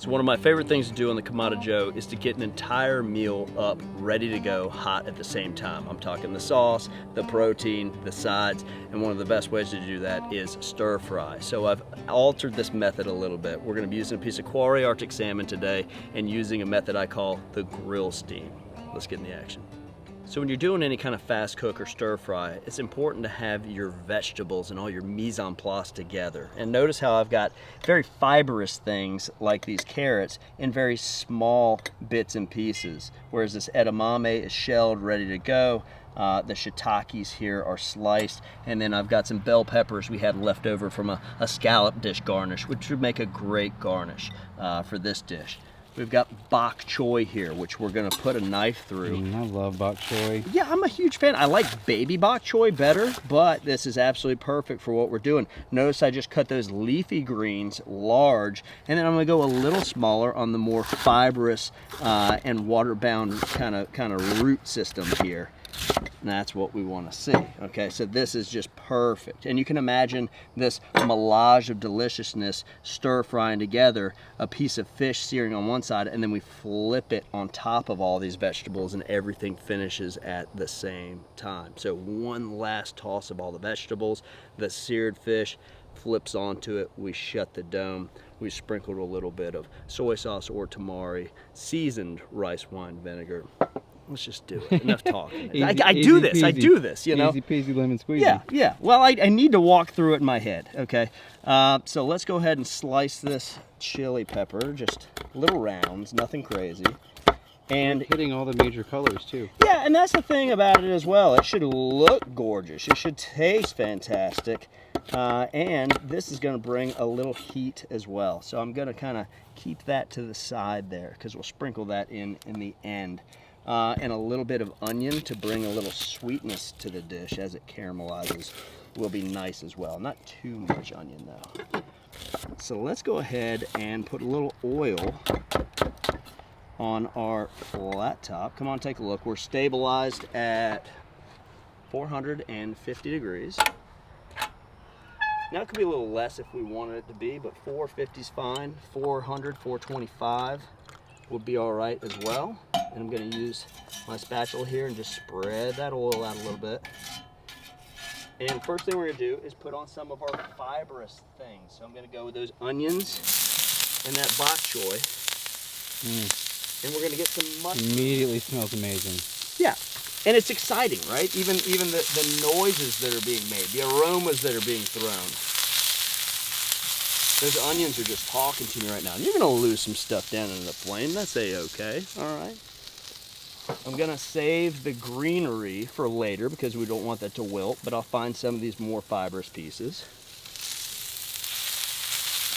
So one of my favorite things to do on the Kamado Joe is to get an entire meal up, ready to go, hot at the same time. I'm talking the sauce, the protein, the sides, and one of the best ways to do that is stir fry. So I've altered this method a little bit. We're gonna be using a piece of Quarry Arctic salmon today and using a method I call the grill steam. Let's get in the action. So when you're doing any kind of fast cook or stir fry, it's important to have your vegetables and all your mise en place together. And notice how I've got very fibrous things like these carrots in very small bits and pieces, whereas this edamame is shelled, ready to go. The shiitakes here are sliced, and then I've got some bell peppers we had left over from a scallop dish garnish, which would make a great garnish for this dish. We've got bok choy here, which we're gonna put a knife through. I love bok choy. Yeah, I'm a huge fan. I like baby bok choy better, but this is absolutely perfect for what we're doing. Notice I just cut those leafy greens large, and then I'm gonna go a little smaller on the more fibrous and water-bound kind of root system here. And that's what we want to see. Okay, so this is just perfect. And you can imagine this melange of deliciousness stir frying together, a piece of fish searing on one side, and then we flip it on top of all these vegetables, and everything finishes at the same time. So one last toss of all the vegetables, the seared fish flips onto it, we shut the dome, we sprinkled a little bit of soy sauce or tamari, seasoned rice wine vinegar. Let's just do it. Enough talking. I do this, you know. Easy peasy lemon squeezy. Yeah. Well, I need to walk through it in my head, okay? So let's go ahead and slice this chili pepper, just little rounds, nothing crazy. And hitting all the major colors too. Yeah, and that's the thing about it as well. It should look gorgeous. It should taste fantastic. And this is going to bring a little heat as well. So I'm going to kind of keep that to the side there because we'll sprinkle that in the end. And a little bit of onion to bring a little sweetness to the dish as it caramelizes will be nice as well. Not too much onion though. So let's go ahead and put a little oil on our flat top. Come on, take a look. We're stabilized at 450 degrees. Now it could be a little less if we wanted it to be, but 450 is fine. 400, 425 would be all right as well. And I'm going to use my spatula here and just spread that oil out a little bit. And first thing we're going to do is put on some of our fibrous things. So I'm going to go with those onions and that bok choy. And we're going to get some mustard. Immediately smells amazing. Yeah. And it's exciting, right? Even the noises that are being made, the aromas that are being thrown. Those onions are just talking to me right now. And you're going to lose some stuff down in the flame. That's A-okay. All right. I'm going to save the greenery for later because we don't want that to wilt, but I'll find some of these more fibrous pieces.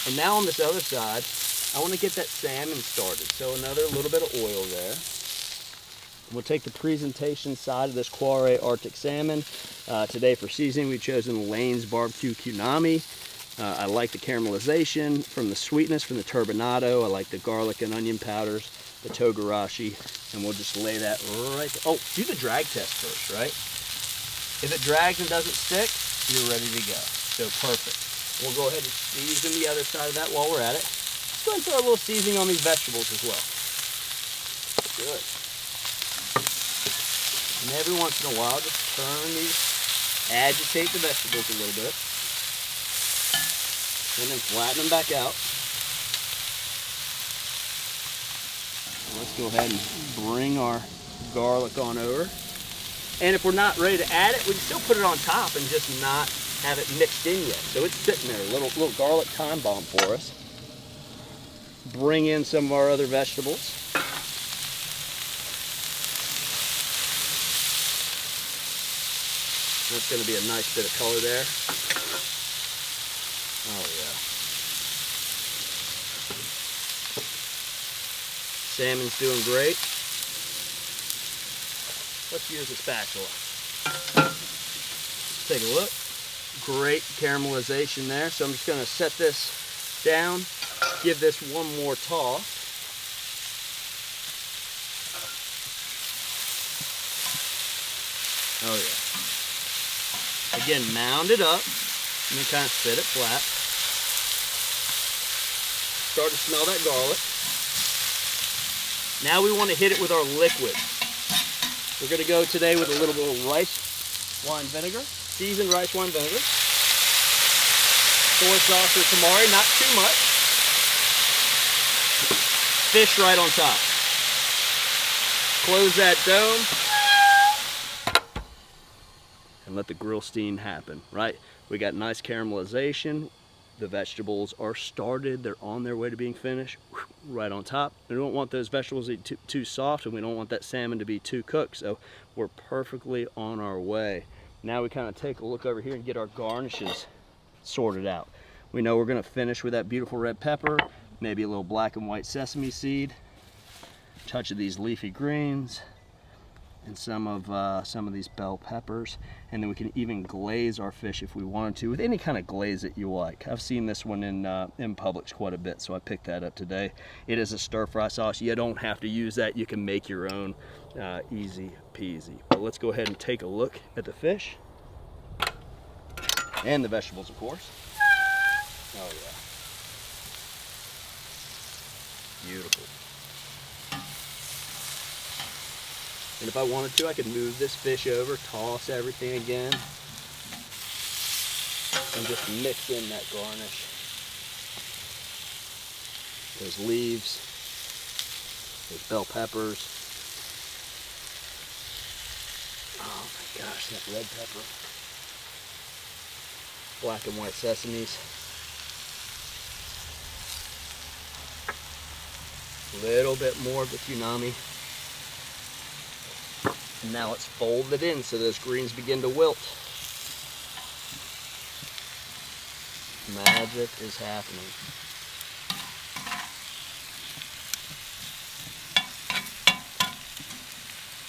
And now on this other side, I want to get that salmon started. So another little bit of oil there. We'll take the presentation side of this Quarry Arctic salmon. Today for seasoning, we've chosen Lane's Barbecue Kunami. I like the caramelization from the sweetness from the turbinado. I like the garlic and onion powders, the togarashi, and we'll just lay that right there. Oh, do the drag test first, right? If it drags and doesn't stick, you're ready to go. So perfect. We'll go ahead and season the other side of that while we're at it. Let's go ahead and throw a little seasoning on these vegetables as well. Good. And every once in a while, just turn these, agitate the vegetables a little bit. And then flatten them back out. Let's go ahead and bring our garlic on over. And if we're not ready to add it, we can still put it on top and just not have it mixed in yet. So it's sitting there, a little garlic time bomb for us. Bring in some of our other vegetables. That's going to be a nice bit of color there. Oh yeah. Salmon's doing great. Let's use a spatula. Take a look. Great caramelization there. So I'm just going to set this down, give this one more toss. Oh yeah. Again, mound it up and then kind of set it flat. start to smell that garlic. Now we want to hit it with our liquid. We're going to go today with a little bit of rice wine vinegar, seasoned rice wine vinegar. Soy sauce or tamari, not too much. Fish right on top. Close that dome and let the grill steam happen, right? We got nice caramelization. The vegetables are started. They're on their way to being finished, right on top. We don't want those vegetables to be too soft, and we don't want that salmon to be too cooked. So we're perfectly on our way. Now we kind of take a look over here and get our garnishes sorted out. We know we're gonna finish with that beautiful red pepper, maybe a little black and white sesame seed, touch of these leafy greens, and some of these bell peppers. And then we can even glaze our fish if we wanted to with any kind of glaze that you like. I've seen this one in Publix quite a bit, so I picked that up today. It is a stir-fry sauce. You don't have to use that. You can make your own, easy peasy. But let's go ahead and take a look at the fish and the vegetables, of course. Oh yeah, beautiful. And if I wanted to, I could move this fish over, toss everything again, and just mix in that garnish. Those leaves, those bell peppers. Oh my gosh, that red pepper. Black and white sesames. A little bit more of the tsunami. And now let's fold it in so those greens begin to wilt. Magic is happening.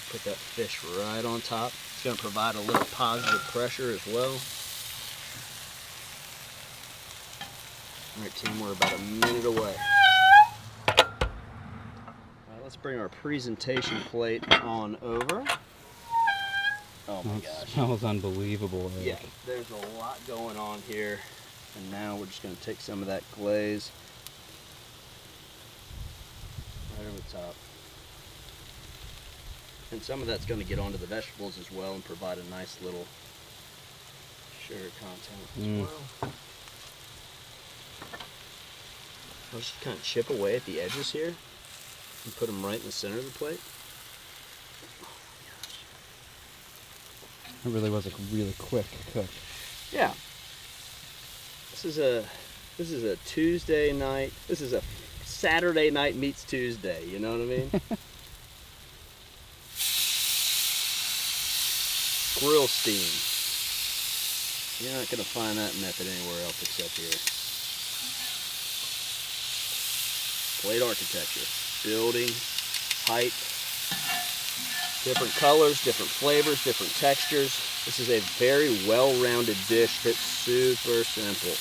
Put that fish right on top. It's going to provide a little positive pressure as well. All right, team, we're about a minute away. Let's bring our presentation plate on over. Oh my gosh. It smells unbelievable. Yeah, there's a lot going on here. And now we're just going to take some of that glaze right over the top. And some of that's going to get onto the vegetables as well and provide a nice little sugar content as well. I'll just kind of chip away at the edges here and put them right in the center of the plate. It really was a really quick cook. Yeah. This is a Tuesday night. This is a Saturday night meets Tuesday, you know what I mean? Grill steam. You're not going to find that method anywhere else except here. Plate architecture. Building, height, different colors, different flavors, different textures. This is a very well-rounded dish that's super simple.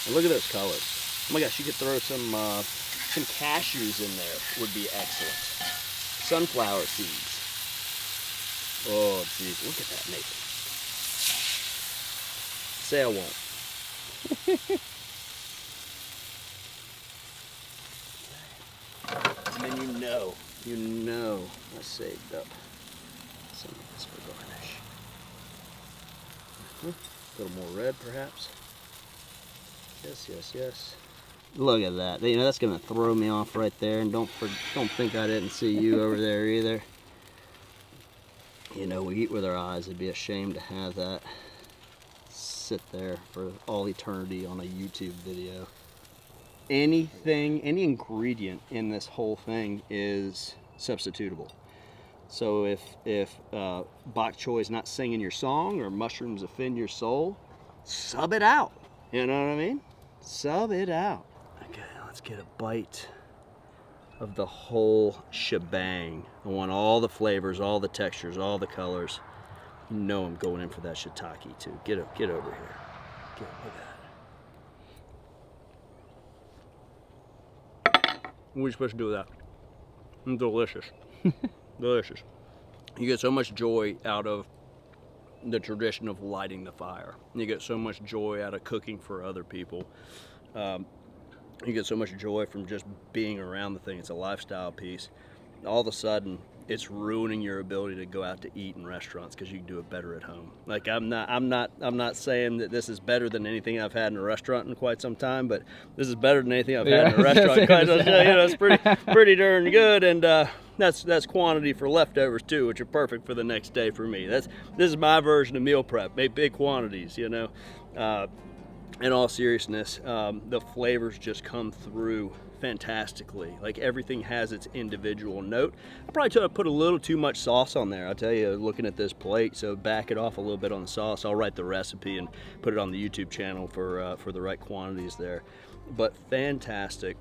And look at those colors. Oh my gosh, you could throw some cashews in there. Would be excellent. Sunflower seeds. Oh geez, look at that, Nathan. Say I won't. And then you know I saved up some of this for garnish. A little more red perhaps. Yes, yes, yes. Look at that. You know, that's gonna throw me off right there, and don't think I didn't see you over there either. You know, we eat with our eyes. It'd be a shame to have that sit there for all eternity on a YouTube video. Any ingredient in this whole thing is substitutable. So if bok choy is not singing your song or mushrooms offend your soul, sub it out. You know what I mean? Sub it out. Okay, let's get a bite of the whole shebang. I want all the flavors, all the textures, all the colors. You know I'm going in for that shiitake too. Get over here. Look at that. What are you supposed to do with that? It's delicious. Delicious. You get so much joy out of the tradition of lighting the fire. You get so much joy out of cooking for other people. You get so much joy from just being around the thing. It's a lifestyle piece. All of a sudden, it's ruining your ability to go out to eat in restaurants because you can do it better at home. Like I'm not saying that this is better than anything I've had in a restaurant in quite some time, but this is better than anything I've had in a restaurant in quite some time. You know, it's pretty darn good, and that's quantity for leftovers too, which are perfect for the next day for me. This is my version of meal prep. Make big quantities, you know. In all seriousness, the flavors just come through fantastically. Like everything has its individual note. I probably put a little too much sauce on there. I'll tell you, looking at this plate, so back it off a little bit on the sauce. I'll write the recipe and put it on the YouTube channel for the right quantities there. But fantastic.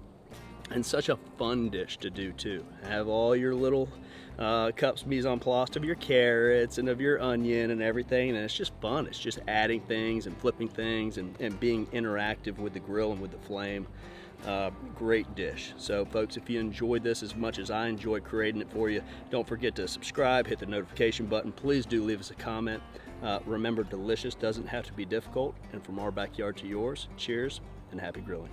And such a fun dish to do too. Have all your little cups mise en place of your carrots and of your onion and everything, and it's just fun. It's just adding things and flipping things and being interactive with the grill and with the flame. Great dish. So folks, if you enjoyed this as much as I enjoy creating it for you, don't forget to subscribe, hit the notification button. Please do leave us a comment. Remember, delicious doesn't have to be difficult, and from our backyard to yours, cheers and happy grilling.